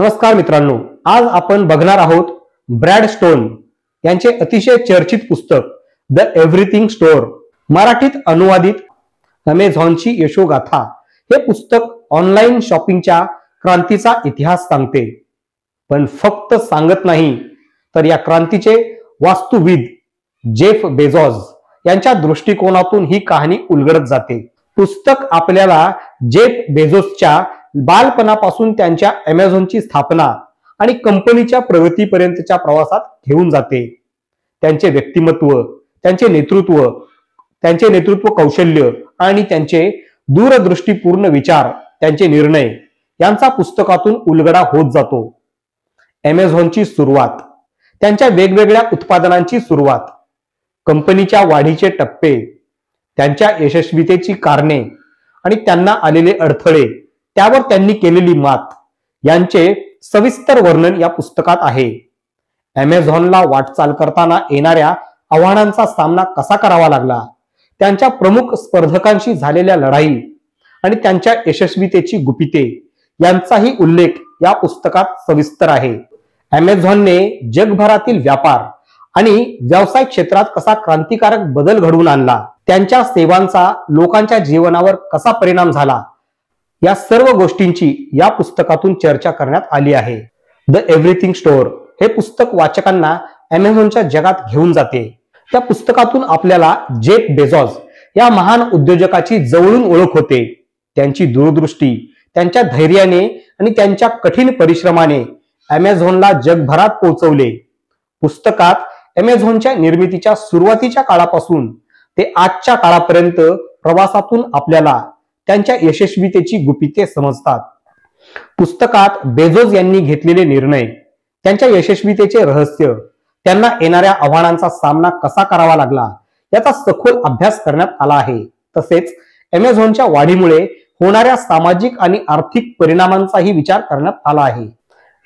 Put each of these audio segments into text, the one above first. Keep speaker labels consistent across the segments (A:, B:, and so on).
A: नमस्कार मित्रांनो, आज आपण बघणार आहोत ब्रॅड स्टोन यांचे अतिशय चर्चित पुस्तक द एव्हरीथिंग स्टोअर, मराठीत अनुवादित अमेझॉनची यशोगाथा। हे पुस्तक ऑनलाईन शॉपिंगच्या क्रांतीचा इतिहास सांगते, पण फक्त सांगत नाही तर या क्रांतीचे वास्तुविद जेफ बेझोस यांच्या दृष्टिकोनातून ही कहाणी उलगडत जाते। पुस्तक आपल्याला जेफ बेझोसच्या बालपणापासून त्यांच्या अमेझॉनची स्थापना आणि कंपनीच्या प्रगतीपर्यंतच्या प्रवासात घेऊन जाते। त्यांचे व्यक्तिमत्व, त्यांचे नेतृत्व कौशल्य आणि त्यांचे दूरदृष्टीपूर्ण विचार, त्यांचे निर्णय यांचा पुस्तकातून उलगडा होत जातो। अमेझॉनची सुरुवात, त्यांच्या वेगवेगळ्या उत्पादनांची सुरुवात, कंपनीच्या वाढीचे टप्पे, त्यांच्या यशस्वीतेची कारणे आणि त्यांना आलेले अडथळे, त्यावर त्यांनी केलेली मात यांचे सविस्तर वर्णन या पुस्तकात आहे। अमेझॉनला वाटचाल करताना येणाऱ्या आव्हानांचा सामना कसा करावा लागला, त्यांच्या प्रमुख स्पर्धकांशी झालेल्या लढाई आणि त्यांच्या यशस्वीतेची गुपिते यांचाही उल्लेख या पुस्तकात सविस्तर आहे। अमेझॉनने जगभरातील व्यापार आणि व्यवसाय क्षेत्रात कसा क्रांतिकारक बदल घडवून आणला, त्यांच्या सेवांचा लोकांच्या जीवनावर कसा परिणाम झाला, या सर्व गोष्टींची या पुस्तकातून चर्चा करण्यात आली आहे। द एव्हरीथिंग स्टोअर हे पुस्तक वाचकांना अमेझॉनच्या जगात घेऊन जाते। त्या पुस्तकातून आपल्याला जेफ बेझोस या महान उद्योजकाची जवळून ओळख होते। त्यांची दूरदृष्टी, त्यांच्या धैर्याने आणि त्यांच्या कठीण परिश्रमाने अमेझॉनला जगभरात पोहोचवले। पुस्तकात अमेझॉनच्या निर्मितीच्या सुरुवातीच्या काळापासून ते आजच्या काळापर्यंत प्रवासातून आपल्याला त्यांच्या यशस्वीतेची गुपिते समजतात। पुस्तकात बेझोस यांनी घेतलेले निर्णय, त्यांच्या यशस्वीतेचे रहस्य, त्यांना येणाऱ्या आव्हानांचा सामना कसा करावा लागला याचा सखोल अभ्यास करण्यात आला आहे। तसेच अमेझॉनच्या वाढीमुळे होणाऱ्या सामाजिक आणि आर्थिक परिणामांचाही विचार करण्यात आला आहे।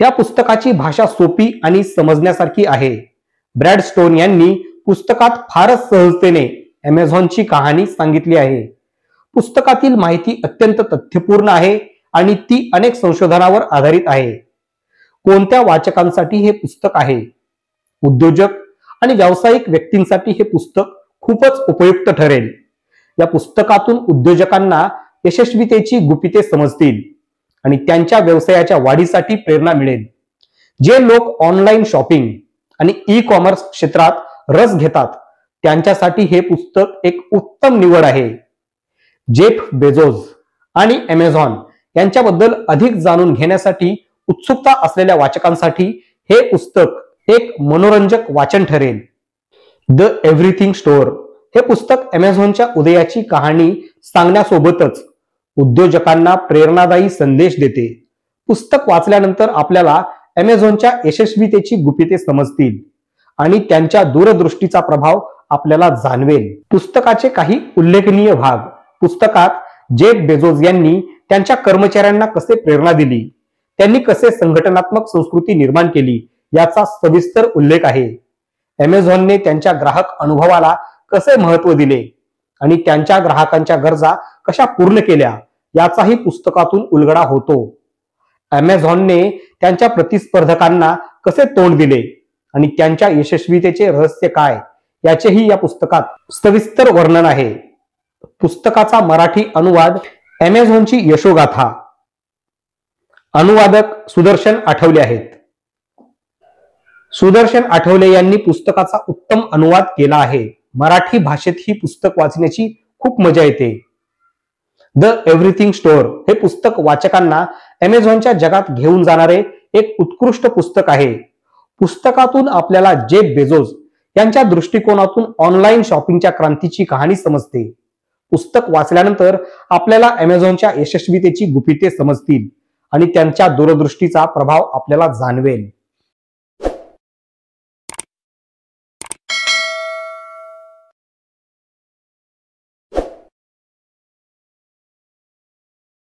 A: या पुस्तकाची भाषा सोपी आणि समजण्यासारखी आहे। ब्रॅड स्टोन यांनी पुस्तकात फारच सहजतेने अमेझॉनची कहाणी सांगितली आहे। पुस्तकातील माहिती अत्यंत तथ्यपूर्ण आहे आणि ती अनेक संशोधनावर आधारित आहे। कोणत्या वाचकांसाठी हे पुस्तक आहे? उद्योजक आणि व्यावसायिक व्यक्तींसाठी हे पुस्तक खूपच उपयुक्त ठरेल। या पुस्तकातून उद्योजकांना यशस्वीतेची गुपिते समजतील आणि त्यांच्या व्यवसायाच्या वाढीसाठी प्रेरणा मिळेल। जे लोक ऑनलाईन शॉपिंग आणि ई कॉमर्स क्षेत्रात रस घेतात त्यांच्यासाठी हे पुस्तक एक उत्तम निवड आहे। जेफ बेझोस आणि अमेझॉन यांच्याबद्दल अधिक जाणून घेण्यासाठी उत्सुकता असलेल्या वाचकांसाठी हे पुस्तक एक मनोरंजक वाचन ठरेल। द एव्हरीथिंग स्टोअर हे पुस्तक अमेझॉनच्या उदयाची कहाणी सांगण्यासोबतच उद्योजकांना प्रेरणादायी संदेश देते। पुस्तक वाचल्यानंतर आपल्याला अमेझॉनच्या यशस्वीतेची गुपिते समजतील आणि त्यांच्या दूरदृष्टीचा प्रभाव आपल्याला जाणवेल। पुस्तकाचे काही उल्लेखनीय भाग, पुस्तकात जेफ बेझोस यांनी त्यांच्या कर्मचाऱ्यांना कसे प्रेरणा दिली, त्यांनी कसे संघटनात्मक संस्कृती निर्माण केली याचा सविस्तर उल्लेख आहे। अमेझॉनने त्यांच्या ग्राहक अनुभवाला कसे महत्त्व दिले आणि त्यांच्या ग्राहकांच्या गरजा कशा पूर्ण केल्या याचाही पुस्तकातून उलगडा होतो। अमेझॉनने त्यांच्या प्रतिस्पर्धकांना कसे तोंड दिले आणि त्यांच्या यशस्वीतेचे रहस्य काय याचेही या पुस्तकात सविस्तर वर्णन आहे। पुस्तकाचा मराठी अनुवाद अमेझॉनची यशोगाथा, अनुवादक सुदर्शन आठवले आहेत। सुदर्शन आठवले यांनी पुस्तकाचा उत्तम अनुवाद केला आहे। मराठी भाषेत ही पुस्तक वाचण्याची खूप मजा येते। द एव्हरीथिंग स्टोअर हे पुस्तक वाचकांना अमेझॉनच्या जगात घेऊन जाणारे एक उत्कृष्ट पुस्तक आहे। पुस्तकातून आपल्याला जेफ बेझोस यांच्या दृष्टिकोनातून ऑनलाईन शॉपिंगच्या क्रांतीची कहाणी समजते। पुस्तक वाचल्यानंतर आपल्याला अमेझॉनच्या यशस्वीतेची गुपिते समजतील आणि त्यांच्या दूरदृष्टीचा प्रभाव आपल्याला जाणवेल।